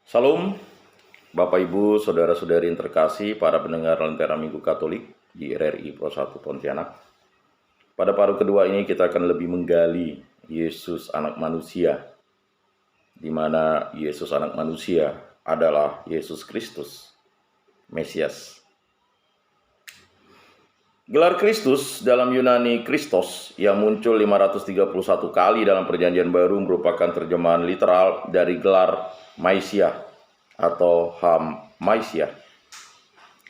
Salam, Bapak Ibu, Saudara-saudari yang terkasih, para pendengar Lentera Minggu Katolik di RRI Pro 1 Pontianak. Pada paruh kedua ini kita akan lebih menggali Yesus anak manusia, di mana Yesus anak manusia adalah Yesus Kristus, Mesias. Gelar Kristus dalam Yunani Christos yang muncul 531 kali dalam Perjanjian Baru merupakan terjemahan literal dari gelar Maisia atau Maisia,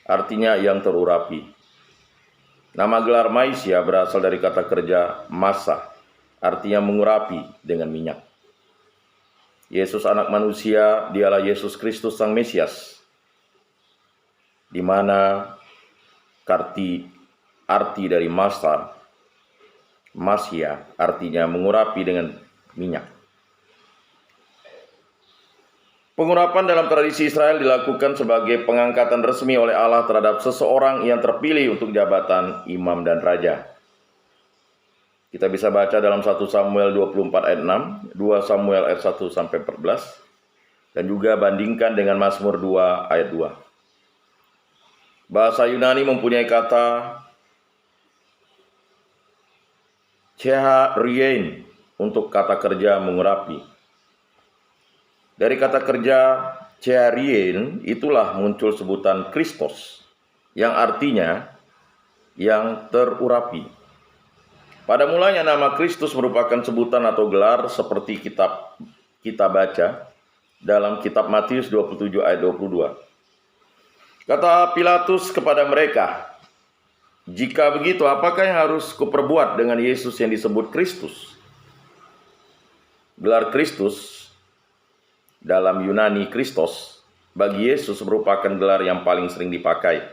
artinya yang terurapi. Nama gelar Maisia berasal dari kata kerja massa, artinya mengurapi dengan minyak. Yesus anak manusia, dialah Yesus Kristus Sang Mesias, di mana arti dari Masia artinya mengurapi dengan minyak. Pengurapan dalam tradisi Israel dilakukan sebagai pengangkatan resmi oleh Allah terhadap seseorang yang terpilih untuk jabatan imam dan raja. Kita bisa baca dalam 1 Samuel 24 ayat 6, 2 Samuel ayat 1 sampai 14, dan juga bandingkan dengan Mazmur 2 ayat 2. Bahasa Yunani mempunyai kata Cheharien untuk kata kerja mengurapi. Dari kata kerja Cheharien itulah muncul sebutan Kristos yang artinya yang terurapi. Pada mulanya nama Kristus merupakan sebutan atau gelar seperti kita baca dalam kitab Matius 27 ayat 22. Kata Pilatus kepada mereka, "Jika begitu, apakah yang harus kuperbuat dengan Yesus yang disebut Kristus?" Gelar Kristus dalam Yunani Christos bagi Yesus merupakan gelar yang paling sering dipakai.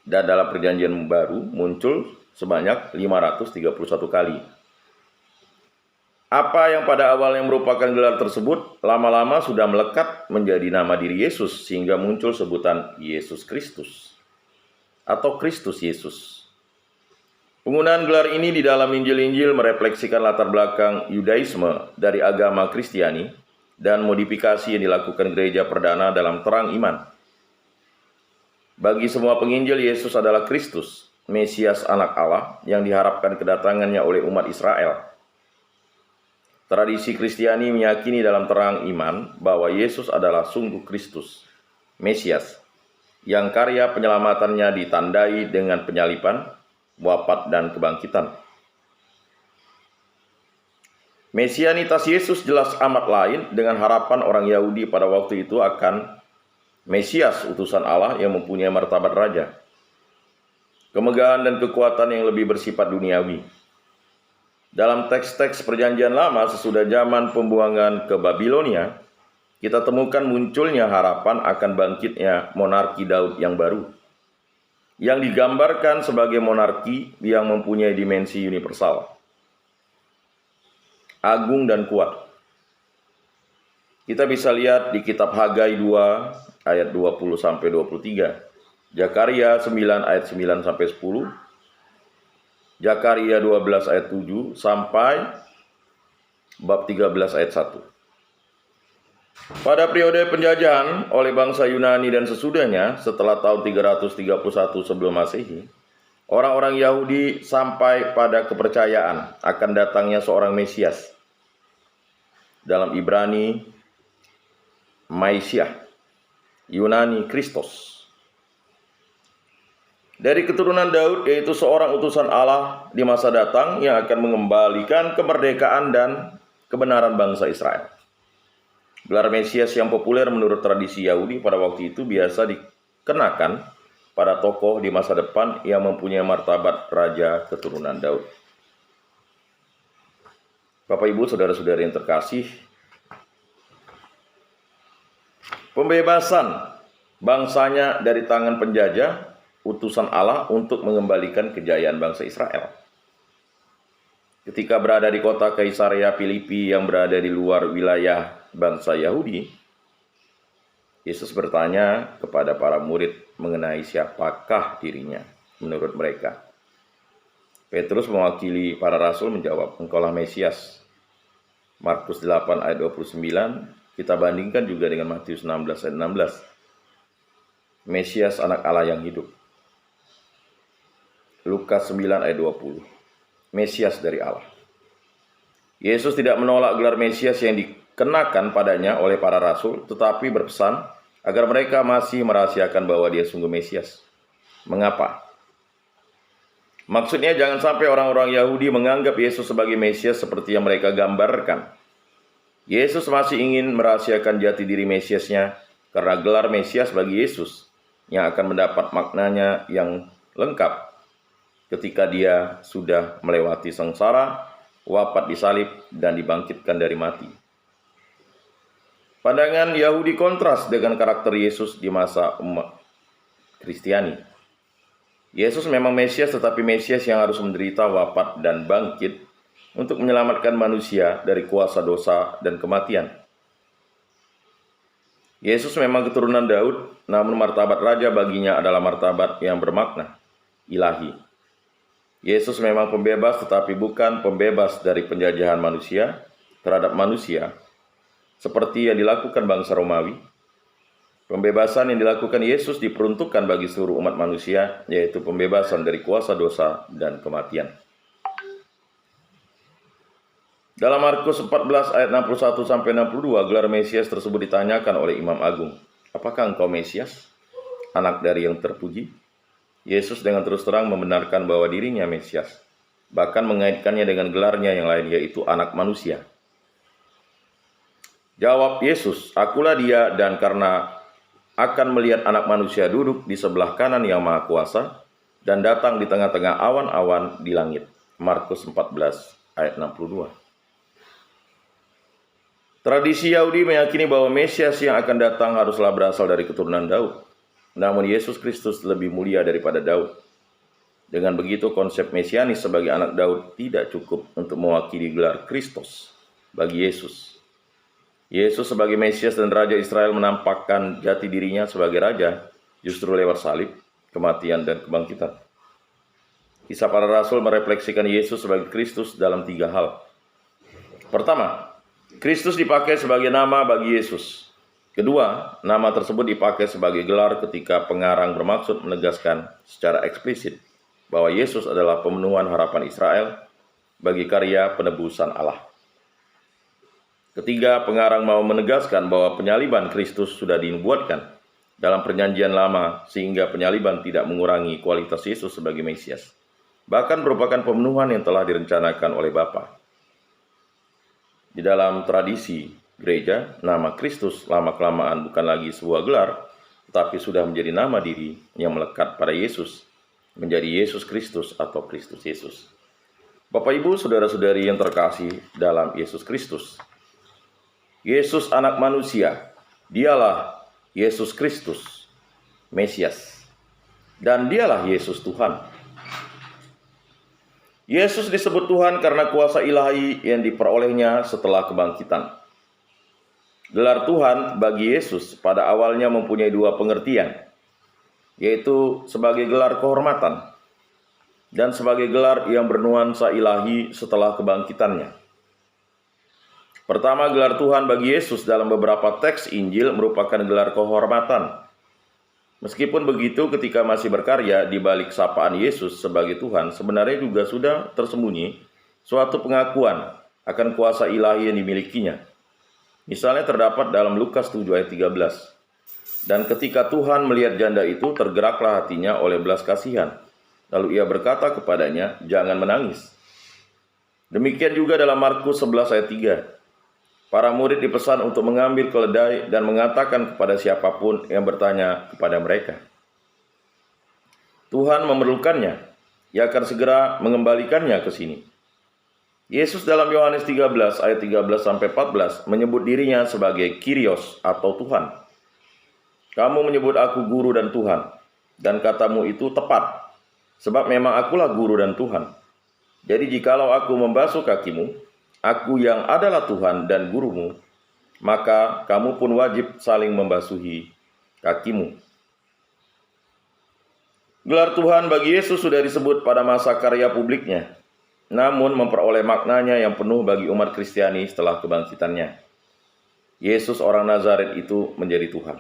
Dan dalam Perjanjian Baru muncul sebanyak 531 kali. Apa yang pada awalnya merupakan gelar tersebut lama-lama sudah melekat menjadi nama diri Yesus sehingga muncul sebutan Yesus Kristus atau Kristus Yesus. Penggunaan gelar ini di dalam Injil-Injil merefleksikan latar belakang Yudaisme dari agama Kristiani dan modifikasi yang dilakukan gereja perdana dalam terang iman. Bagi semua penginjil, Yesus adalah Kristus, Mesias anak Allah yang diharapkan kedatangannya oleh umat Israel. Tradisi Kristiani meyakini dalam terang iman bahwa Yesus adalah sungguh Kristus, Mesias, yang karya penyelamatannya ditandai dengan penyaliban, wafat, dan kebangkitan. Mesianitas Yesus jelas amat lain dengan harapan orang Yahudi pada waktu itu akan Mesias utusan Allah yang mempunyai martabat raja, kemegahan dan kekuatan yang lebih bersifat duniawi. Dalam teks-teks Perjanjian Lama sesudah zaman pembuangan ke Babilonia, kita temukan munculnya harapan akan bangkitnya monarki Daud yang baru, yang digambarkan sebagai monarki yang mempunyai dimensi universal, agung dan kuat. Kita bisa lihat di kitab Hagai 2 ayat 20 sampai 23, Zakaria 9 ayat 9 sampai 10, Zakaria 12 ayat 7 sampai bab 13 ayat 1. Pada periode penjajahan oleh bangsa Yunani dan sesudahnya setelah tahun 331 sebelum Masehi, orang-orang Yahudi sampai pada kepercayaan akan datangnya seorang Mesias. Dalam Ibrani, Maisia, Yunani, Kristos. Dari keturunan Daud, yaitu seorang utusan Allah di masa datang yang akan mengembalikan kemerdekaan dan kebenaran bangsa Israel. Gelar Mesias yang populer menurut tradisi Yahudi pada waktu itu biasa dikenakan pada tokoh di masa depan yang mempunyai martabat raja keturunan Daud. Bapak Ibu, saudara-saudari yang terkasih, pembebasan bangsanya dari tangan penjajah, utusan Allah untuk mengembalikan kejayaan bangsa Israel. Ketika berada di kota Kaisarea Filipi yang berada di luar wilayah bangsa Yahudi, Yesus bertanya kepada para murid mengenai siapakah dirinya menurut mereka. Petrus mewakili para rasul menjawab, "Engkaulah Mesias." Markus 8 ayat 29, Kita bandingkan juga dengan Matius 16 ayat 16. Mesias anak Allah yang hidup. Lukas 9 ayat 20. Mesias dari Allah. Yesus tidak menolak gelar Mesias yang dikenakan padanya oleh para rasul, tetapi berpesan agar mereka masih merahasiakan bahwa dia sungguh Mesias. Mengapa? Maksudnya jangan sampai orang-orang Yahudi menganggap Yesus sebagai Mesias seperti yang mereka gambarkan. Yesus masih ingin merahasiakan jati diri Mesiasnya karena gelar Mesias bagi Yesus yang akan mendapat maknanya yang lengkap ketika dia sudah melewati sengsara, wafat di salib, dan dibangkitkan dari mati. Pandangan Yahudi kontras dengan karakter Yesus di masa umat Kristiani. Yesus memang Mesias, tetapi Mesias yang harus menderita, wafat, dan bangkit untuk menyelamatkan manusia dari kuasa dosa dan kematian. Yesus memang keturunan Daud, namun martabat raja baginya adalah martabat yang bermakna ilahi. Yesus memang pembebas, tetapi bukan pembebas dari penjajahan manusia terhadap manusia, seperti yang dilakukan bangsa Romawi. Pembebasan yang dilakukan Yesus diperuntukkan bagi seluruh umat manusia, yaitu pembebasan dari kuasa dosa dan kematian. Dalam Markus 14 ayat 61-62, gelar Mesias tersebut ditanyakan oleh Imam Agung. Apakah engkau Mesias, anak dari yang terpuji? Yesus dengan terus terang membenarkan bahwa dirinya Mesias, bahkan mengaitkannya dengan gelarnya yang lain, yaitu anak manusia. Jawab Yesus, akulah dia, dan karena akan melihat anak manusia duduk di sebelah kanan yang maha kuasa, dan datang di tengah-tengah awan-awan di langit. Markus 14 ayat 62. Tradisi Yahudi meyakini bahwa Mesias yang akan datang haruslah berasal dari keturunan Daud. Namun Yesus Kristus lebih mulia daripada Daud. Dengan begitu konsep Mesianis sebagai anak Daud tidak cukup untuk mewakili gelar Kristus bagi Yesus. Yesus sebagai Mesias dan Raja Israel menampakkan jati dirinya sebagai Raja justru lewat salib, kematian, dan kebangkitan. Kisah para Rasul merefleksikan Yesus sebagai Kristus dalam 3 hal. Pertama, Kristus dipakai sebagai nama bagi Yesus. Kedua, nama tersebut dipakai sebagai gelar ketika pengarang bermaksud menegaskan secara eksplisit bahwa Yesus adalah pemenuhan harapan Israel bagi karya penebusan Allah. Ketiga, pengarang mau menegaskan bahwa penyaliban Kristus sudah dinubuatkan dalam perjanjian lama sehingga penyaliban tidak mengurangi kualitas Yesus sebagai Mesias, bahkan merupakan pemenuhan yang telah direncanakan oleh Bapa. Di dalam tradisi gereja, nama Kristus lama-kelamaan bukan lagi sebuah gelar, tetapi sudah menjadi nama diri yang melekat pada Yesus, menjadi Yesus Kristus atau Kristus Yesus. Bapak, Ibu, saudara-saudari yang terkasih dalam Yesus Kristus, Yesus anak manusia, dialah Yesus Kristus, Mesias, dan dialah Yesus Tuhan. Yesus disebut Tuhan karena kuasa ilahi yang diperolehnya setelah kebangkitan. Gelar Tuhan bagi Yesus pada awalnya mempunyai 2 pengertian, yaitu sebagai gelar kehormatan dan sebagai gelar yang bernuansa ilahi setelah kebangkitannya. Pertama, gelar Tuhan bagi Yesus dalam beberapa teks Injil merupakan gelar kehormatan. Meskipun begitu, ketika masih berkarya di balik sapaan Yesus sebagai Tuhan, sebenarnya juga sudah tersembunyi suatu pengakuan akan kuasa ilahi yang dimilikinya. Misalnya terdapat dalam Lukas 7 ayat 13. Dan ketika Tuhan melihat janda itu, tergeraklah hatinya oleh belas kasihan. Lalu ia berkata kepadanya, jangan menangis. Demikian juga dalam Markus 11 ayat 3. Para murid dipesan untuk mengambil keledai dan mengatakan kepada siapapun yang bertanya kepada mereka. Tuhan memerlukannya, ia akan segera mengembalikannya ke sini. Yesus dalam Yohanes 13 ayat 13-14 menyebut dirinya sebagai Kyrios atau Tuhan. Kamu menyebut aku guru dan Tuhan, dan katamu itu tepat, sebab memang akulah guru dan Tuhan. Jadi jikalau aku membasuh kakimu, aku yang adalah Tuhan dan gurumu, maka kamu pun wajib saling membasuhi kakimu. Gelar Tuhan bagi Yesus sudah disebut pada masa karya publiknya, namun memperoleh maknanya yang penuh bagi umat Kristiani setelah kebangkitannya. Yesus orang Nazaret itu menjadi Tuhan.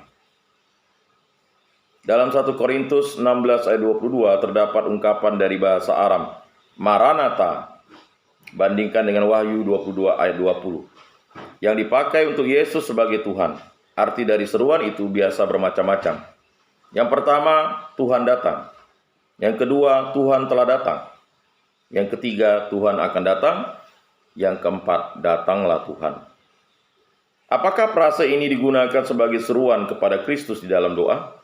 Dalam 1 Korintus 16 ayat 22 terdapat ungkapan dari bahasa Aram, Maranatha, bandingkan dengan Wahyu 22 ayat 20, yang dipakai untuk Yesus sebagai Tuhan. Arti dari seruan itu biasa bermacam-macam. Yang pertama, Tuhan datang. Yang kedua, Tuhan telah datang. Yang ketiga, Tuhan akan datang. Yang keempat, datanglah Tuhan. Apakah frase ini digunakan sebagai seruan kepada Kristus di dalam doa?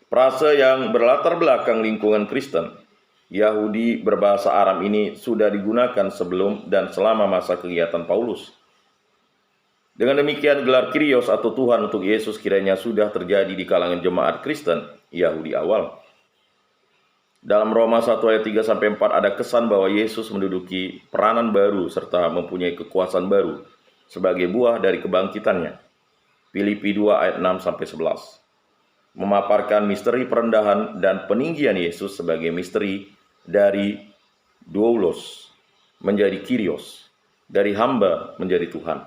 Frase yang berlatar belakang lingkungan Kristen, Yahudi berbahasa Aram ini sudah digunakan sebelum dan selama masa kegiatan Paulus. Dengan demikian, gelar Kyrios atau Tuhan untuk Yesus kiranya sudah terjadi di kalangan jemaat Kristen Yahudi awal. Dalam Roma 1 ayat 3-4 ada kesan bahwa Yesus menduduki peranan baru serta mempunyai kekuasaan baru sebagai buah dari kebangkitannya. Filipi 2 ayat 6-11 memaparkan misteri perendahan dan peninggian Yesus sebagai misteri dari doulos menjadi Kyrios, dari hamba menjadi Tuhan.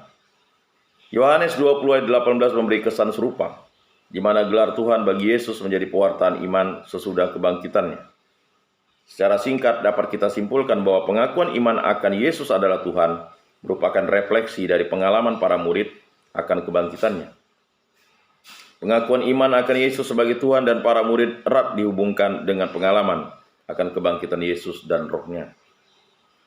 Yohanes 20 ayat 18 memberi kesan serupa, di mana gelar Tuhan bagi Yesus menjadi pewartaan iman sesudah kebangkitannya. Secara singkat dapat kita simpulkan bahwa pengakuan iman akan Yesus adalah Tuhan merupakan refleksi dari pengalaman para murid akan kebangkitannya. Pengakuan iman akan Yesus sebagai Tuhan dan para murid erat dihubungkan dengan pengalaman akan kebangkitan Yesus dan rohnya.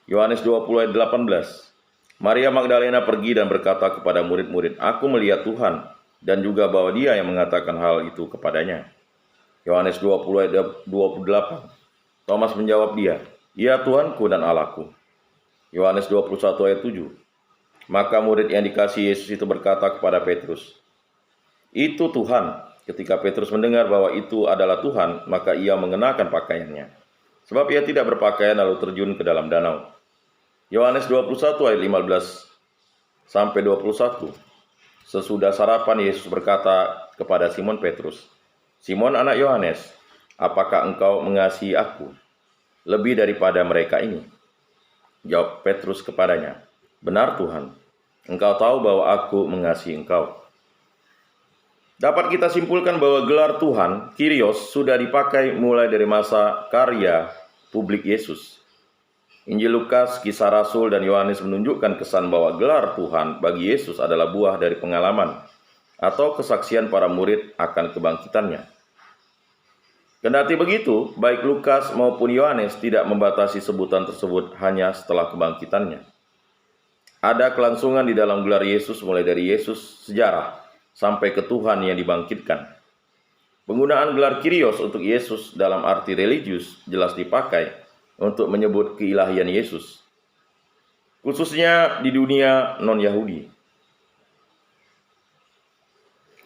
Yohanes 20 ayat 18, Maria Magdalena pergi dan berkata kepada murid-murid, "Aku melihat Tuhan," dan juga bahwa Dia yang mengatakan hal itu kepadanya. Yohanes 20 ayat 28, Thomas menjawab dia, "Ya Tuhanku dan Allahku." Yohanes 21 ayat 7, maka murid yang dikasihi Yesus itu berkata kepada Petrus, "Itu Tuhan." Ketika Petrus mendengar bahwa itu adalah Tuhan, maka ia mengenakan pakaiannya, sebab ia tidak berpakaian lalu terjun ke dalam danau. Yohanes 21 ayat 15-21. Sesudah sarapan Yesus berkata kepada Simon Petrus, "Simon anak Yohanes, apakah engkau mengasihi aku lebih daripada mereka ini?" Jawab Petrus kepadanya, "Benar Tuhan, engkau tahu bahwa aku mengasihi engkau." Dapat kita simpulkan bahwa gelar Tuhan, Kyrios, sudah dipakai mulai dari masa karya publik Yesus. Injil Lukas, Kisah Rasul, dan Yohanes menunjukkan kesan bahwa gelar Tuhan bagi Yesus adalah buah dari pengalaman atau kesaksian para murid akan kebangkitannya. Kendati begitu, baik Lukas maupun Yohanes tidak membatasi sebutan tersebut hanya setelah kebangkitannya. Ada kelangsungan di dalam gelar Yesus mulai dari Yesus sejarah sampai ke Tuhan yang dibangkitkan. Penggunaan gelar Kyrios untuk Yesus dalam arti religius jelas dipakai untuk menyebut keilahian Yesus, khususnya di dunia non-Yahudi.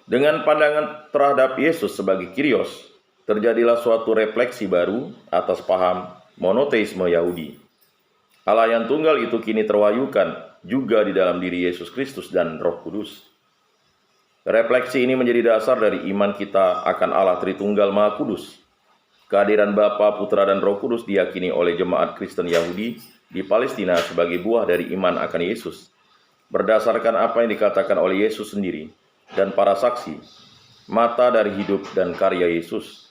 Dengan pandangan terhadap Yesus sebagai Kyrios, terjadilah suatu refleksi baru atas paham monoteisme Yahudi. Allah yang tunggal itu kini terwayukan juga di dalam diri Yesus Kristus dan Roh Kudus. Refleksi ini menjadi dasar dari iman kita akan Allah Tritunggal Maha Kudus. Kehadiran Bapa, Putra, dan Roh Kudus diyakini oleh jemaat Kristen Yahudi di Palestina sebagai buah dari iman akan Yesus, berdasarkan apa yang dikatakan oleh Yesus sendiri dan para saksi, mata dari hidup dan karya Yesus.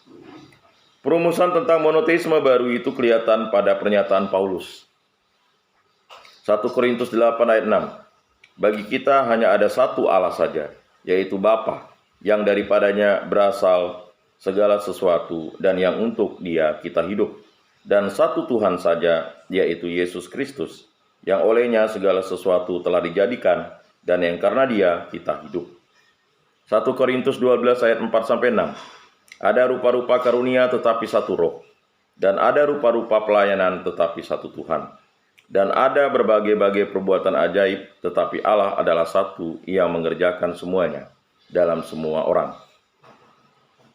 Perumusan tentang monoteisme baru itu kelihatan pada pernyataan Paulus. 1 Korintus 8 ayat 6, "Bagi kita hanya ada satu Allah saja, yaitu Bapa, yang daripadanya berasal segala sesuatu dan yang untuk Dia kita hidup, dan satu Tuhan saja, yaitu Yesus Kristus, yang olehnya segala sesuatu telah dijadikan dan yang karena Dia kita hidup." 1 Korintus 12 ayat 4-6, "Ada rupa-rupa karunia tetapi satu roh, dan ada rupa-rupa pelayanan tetapi satu Tuhan, dan ada berbagai-bagai perbuatan ajaib, tetapi Allah adalah satu yang mengerjakan semuanya dalam semua orang."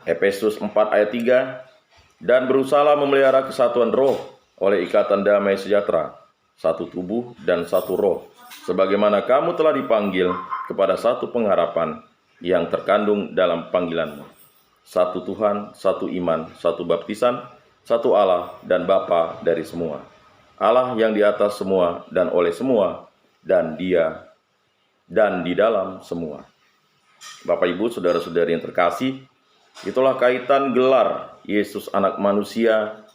Efesus 4 ayat 3, "Dan berusahalah memelihara kesatuan roh oleh ikatan damai sejahtera, satu tubuh dan satu roh, sebagaimana kamu telah dipanggil kepada satu pengharapan yang terkandung dalam panggilanmu. Satu Tuhan, satu iman, satu baptisan, satu Allah dan Bapa dari semua. Allah yang di atas semua dan oleh semua dan dan di dalam semua. Bapak, Ibu, saudara-saudari yang terkasih, itulah kaitan gelar Yesus anak manusia,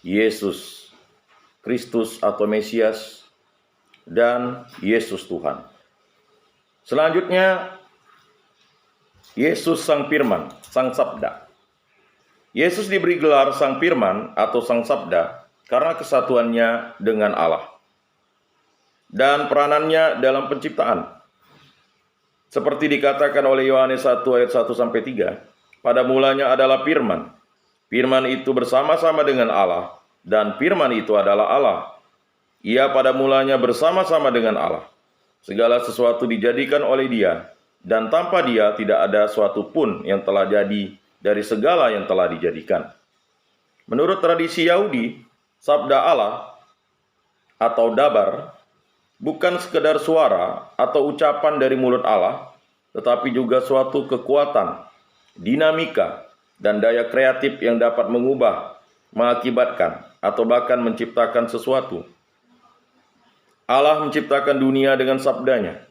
Yesus Kristus atau Mesias, dan Yesus Tuhan. Selanjutnya, Yesus Sang Firman, Sang Sabda. Yesus diberi gelar Sang Firman atau Sang Sabda karena kesatuannya dengan Allah dan peranannya dalam penciptaan. Seperti dikatakan oleh Yohanes 1 ayat 1-3, pada mulanya adalah Firman. Firman itu bersama-sama dengan Allah, dan Firman itu adalah Allah. Ia pada mulanya bersama-sama dengan Allah. Segala sesuatu dijadikan oleh Dia, dan tanpa Dia tidak ada suatu pun yang telah jadi dari segala yang telah dijadikan. Menurut tradisi Yahudi, sabda Allah atau dabar bukan sekedar suara atau ucapan dari mulut Allah, tetapi juga suatu kekuatan, dinamika, dan daya kreatif yang dapat mengubah, mengakibatkan, atau bahkan menciptakan sesuatu. Allah menciptakan dunia dengan sabdanya.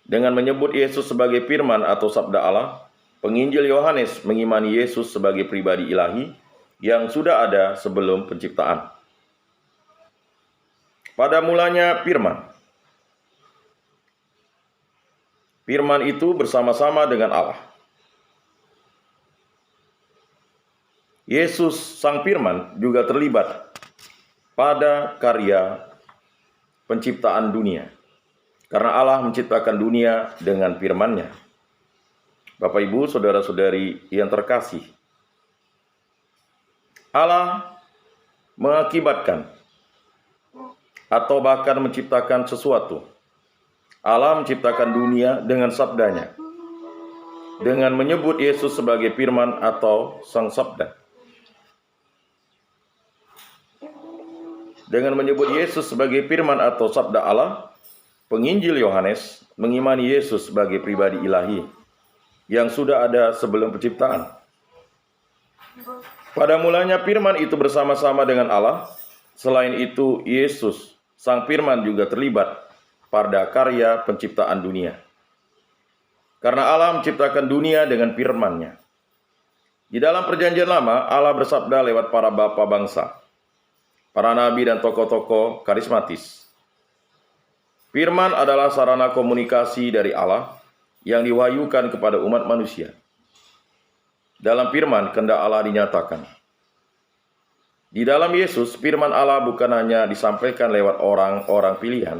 Dengan menyebut Yesus sebagai Firman atau sabda Allah, penginjil Yohanes mengimani Yesus sebagai pribadi ilahi yang sudah ada sebelum penciptaan. Pada mulanya Firman. Firman itu bersama-sama dengan Allah. Yesus Sang Firman juga terlibat pada karya penciptaan dunia, karena Allah menciptakan dunia dengan firman-Nya. Bapak, Ibu, saudara-saudari yang terkasih, Allah mengakibatkan atau bahkan menciptakan sesuatu. Allah menciptakan dunia dengan sabdanya, dengan menyebut Yesus sebagai Firman atau Sang Sabda. Dengan menyebut Yesus sebagai Firman atau sabda Allah, penginjil Yohanes mengimani Yesus sebagai pribadi ilahi yang sudah ada sebelum penciptaan. Pada mulanya Firman itu bersama-sama dengan Allah. Selain itu, Yesus Sang Firman juga terlibat pada karya penciptaan dunia. Karena Allah menciptakan dunia dengan firman-Nya. Di dalam perjanjian lama, Allah bersabda lewat para bapa bangsa, para nabi dan tokoh-tokoh karismatis. Firman adalah sarana komunikasi dari Allah yang diwahyukan kepada umat manusia. Dalam firman, kehendak Allah dinyatakan. Di dalam Yesus, firman Allah bukan hanya disampaikan lewat orang-orang pilihan,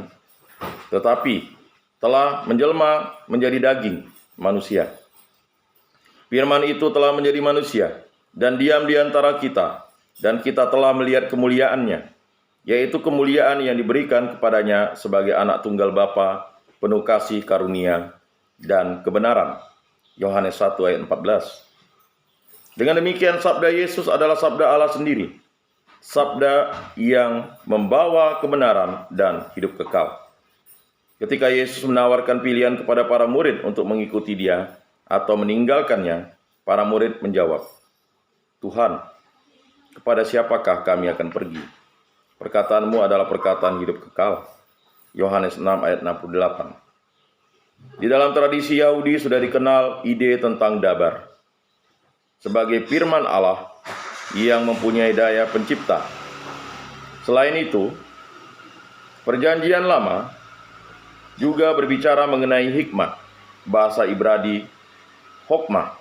tetapi telah menjelma menjadi daging manusia. Firman itu telah menjadi manusia dan diam di antara kita, dan kita telah melihat kemuliaan-Nya, yaitu kemuliaan yang diberikan kepadanya sebagai anak tunggal Bapa, penuh kasih karunia dan kebenaran. Yohanes 1 ayat 14. Dengan demikian, sabda Yesus adalah sabda Allah sendiri, sabda yang membawa kebenaran dan hidup kekal. Ketika Yesus menawarkan pilihan kepada para murid untuk mengikuti Dia atau meninggalkannya, para murid menjawab, "Tuhan, kepada siapakah kami akan pergi? Perkataan-Mu adalah perkataan hidup kekal." Yohanes 6 ayat 68. Di dalam tradisi Yahudi sudah dikenal ide tentang dabar sebagai firman Allah yang mempunyai daya pencipta. Selain itu, perjanjian lama juga berbicara mengenai hikmat, bahasa Ibrani hokmah,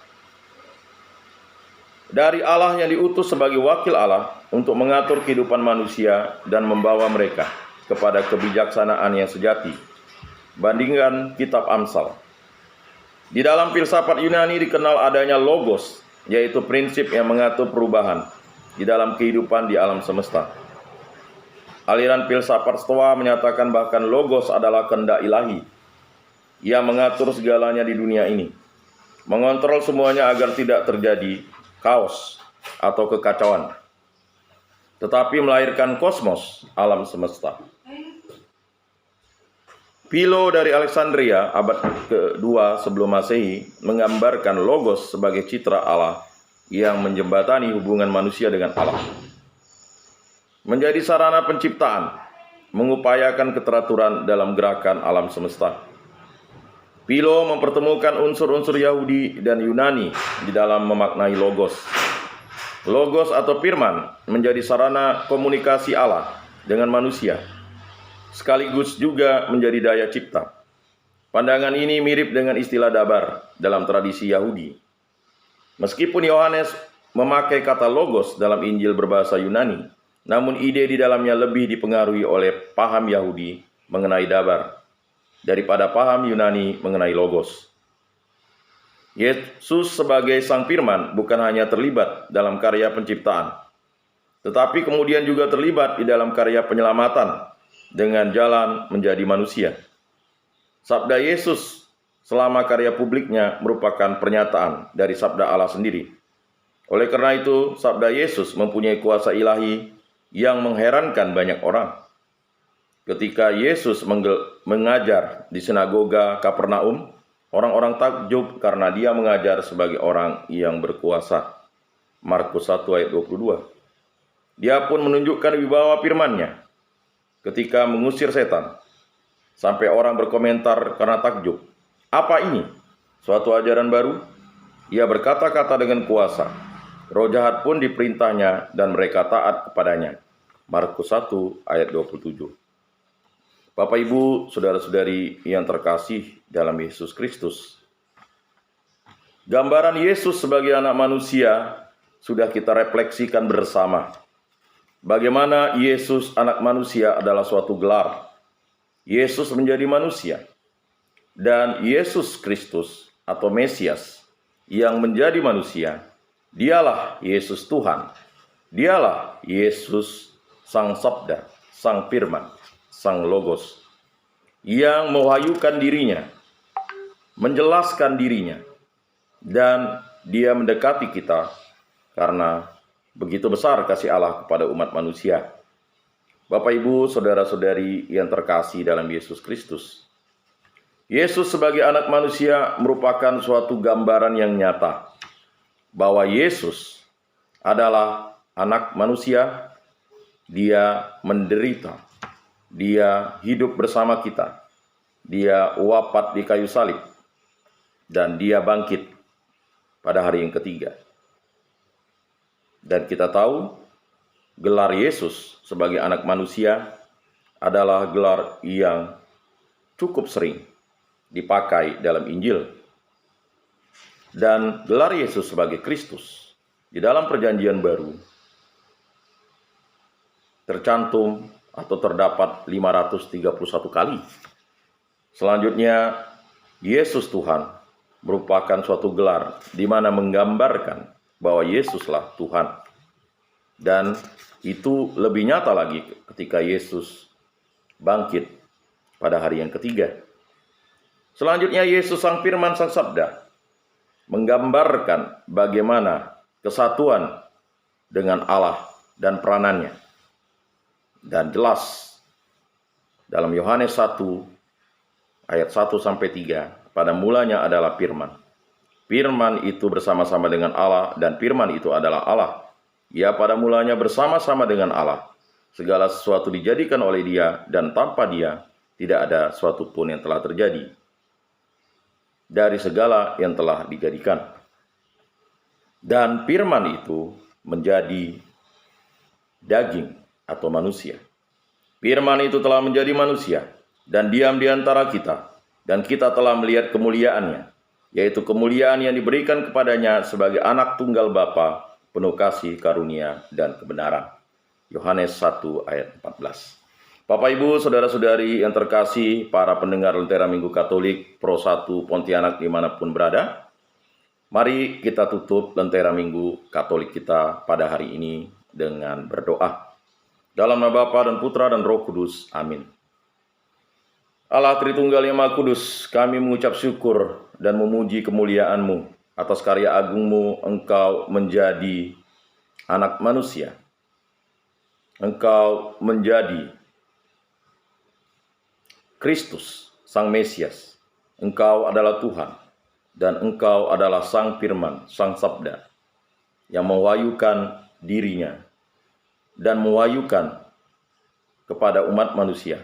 dari Allah yang diutus sebagai wakil Allah untuk mengatur kehidupan manusia dan membawa mereka kepada kebijaksanaan yang sejati. Bandingkan kitab Amsal. Di dalam filsafat Yunani dikenal adanya logos, yaitu prinsip yang mengatur perubahan di dalam kehidupan di alam semesta. Aliran filsafat Stoa menyatakan bahkan logos adalah kehendak ilahi yang mengatur segalanya di dunia ini, mengontrol semuanya agar tidak terjadi kaos atau kekacauan, tetapi melahirkan kosmos, alam semesta. Philo dari Alexandria abad ke-2 sebelum Masehi menggambarkan logos sebagai citra Allah yang menjembatani hubungan manusia dengan Allah. Menjadi sarana penciptaan, mengupayakan keteraturan dalam gerakan alam semesta. Philo mempertemukan unsur-unsur Yahudi dan Yunani di dalam memaknai logos. Logos atau firman menjadi sarana komunikasi Allah dengan manusia, sekaligus juga menjadi daya cipta. Pandangan ini mirip dengan istilah dabar dalam tradisi Yahudi. Meskipun Yohanes memakai kata logos dalam Injil berbahasa Yunani, namun ide di dalamnya lebih dipengaruhi oleh paham Yahudi mengenai dabar daripada paham Yunani mengenai logos. Yesus sebagai Sang Firman bukan hanya terlibat dalam karya penciptaan, tetapi kemudian juga terlibat di dalam karya penyelamatan dengan jalan menjadi manusia. Sabda Yesus selama karya publiknya merupakan pernyataan dari sabda Allah sendiri. Oleh karena itu, sabda Yesus mempunyai kuasa ilahi yang mengherankan banyak orang. Ketika Yesus mengajar di sinagoga Kapernaum, orang-orang takjub karena dia mengajar sebagai orang yang berkuasa. Markus 1 ayat 22. Dia pun menunjukkan wibawa firman-Nya ketika mengusir setan. Sampai orang berkomentar karena takjub. Apa ini? Suatu ajaran baru? Ia berkata-kata dengan kuasa. Roh jahat pun diperintahnya dan mereka taat kepadanya. Markus 1 ayat 27. Bapak, Ibu, saudara-saudari yang terkasih dalam Yesus Kristus, gambaran Yesus sebagai anak manusia sudah kita refleksikan bersama. Bagaimana Yesus anak manusia adalah suatu gelar. Yesus menjadi manusia. Dan Yesus Kristus atau Mesias yang menjadi manusia, dialah Yesus Tuhan. Dialah Yesus Sang Sabda, Sang Firman, Sang Logos, yang mewahyukan dirinya, menjelaskan dirinya, dan dia mendekati kita karena begitu besar kasih Allah kepada umat manusia. Bapak, Ibu, saudara-saudari yang terkasih dalam Yesus Kristus, Yesus sebagai anak manusia merupakan suatu gambaran yang nyata bahwa Yesus adalah anak manusia. Dia menderita, dia hidup bersama kita, dia wafat di kayu salib, dan dia bangkit pada hari yang ketiga. Dan kita tahu gelar Yesus sebagai anak manusia adalah gelar yang cukup sering dipakai dalam Injil. Dan gelar Yesus sebagai Kristus di dalam Perjanjian Baru tercantum atau terdapat 531 kali. Selanjutnya, Yesus Tuhan merupakan suatu gelar di mana menggambarkan bahwa Yesuslah Tuhan. Dan itu lebih nyata lagi ketika Yesus bangkit pada hari yang ketiga. Selanjutnya, Yesus Sang Firman, Sang Sabda menggambarkan bagaimana kesatuan dengan Allah dan peranannya. Dan jelas dalam Yohanes 1 ayat 1-3, pada mulanya adalah firman. Firman itu bersama-sama dengan Allah dan firman itu adalah Allah. Ia pada mulanya bersama-sama dengan Allah. Segala sesuatu dijadikan oleh Dia dan tanpa Dia tidak ada suatu pun yang telah terjadi dari segala yang telah dijadikan. Dan firman itu menjadi daging atau manusia. Firman itu telah menjadi manusia dan diam di antara kita, dan kita telah melihat kemuliaannya, yaitu kemuliaan yang diberikan kepadanya sebagai anak tunggal Bapa, penuh kasih, karunia, dan kebenaran. Yohanes 1 ayat 14. Bapak, Ibu, saudara-saudari yang terkasih, para pendengar Lentera Minggu Katolik Pro 1 Pontianak dimanapun berada, mari kita tutup Lentera Minggu Katolik kita pada hari ini dengan berdoa. Dalam nama Bapa dan Putra dan Roh Kudus. Amin. Allah Tritunggal yang Maha Kudus, kami mengucap syukur dan memuji kemuliaan-Mu atas karya agung-Mu. Engkau menjadi anak manusia. Engkau menjadi Kristus, Sang Mesias. Engkau adalah Tuhan, dan Engkau adalah Sang Firman, Sang Sabda, yang mewahyukan dirinya dan mewahyukan kepada umat manusia,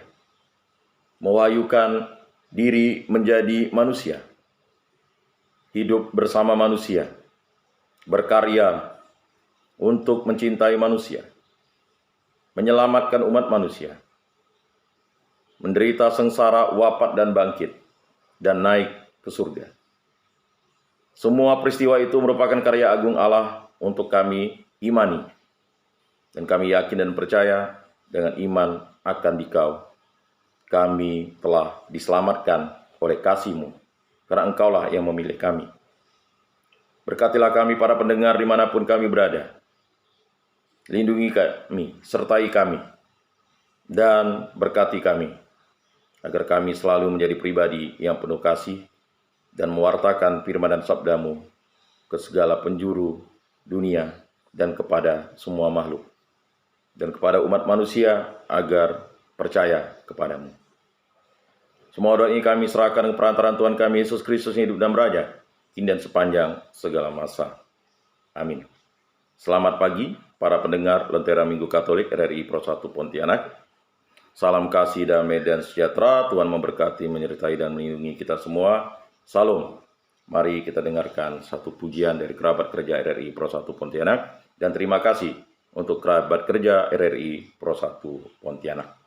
mewahyukan diri menjadi manusia, hidup bersama manusia, berkarya untuk mencintai manusia, menyelamatkan umat manusia, menderita sengsara, wafat dan bangkit, dan naik ke surga. Semua peristiwa itu merupakan karya agung Allah untuk kami imani. Dan kami yakin dan percaya dengan iman akan Dikau, kami telah diselamatkan oleh kasih-Mu, karena Engkaulah yang memilih kami. Berkatilah kami para pendengar dimanapun kami berada. Lindungi kami, sertai kami, dan berkati kami, agar kami selalu menjadi pribadi yang penuh kasih dan mewartakan firman dan sabda-Mu ke segala penjuru dunia dan kepada semua makhluk, dan kepada umat manusia agar percaya kepadamu. Semua doa ini kami serahkan ke perantaraan Tuhan kami Yesus Kristus yang hidup dan beraja, kini dan sepanjang segala masa. Amin. Selamat pagi para pendengar Lentera Minggu Katolik RRI Pro 1 Pontianak. Salam kasih, damai, dan sejahtera. Tuhan memberkati, menyertai, dan melindungi kita semua. Salam. Mari kita dengarkan satu pujian dari kerabat kerja RRI Pro 1 Pontianak. Dan terima kasih untuk kerabat kerja RRI Pro 1 Pontianak.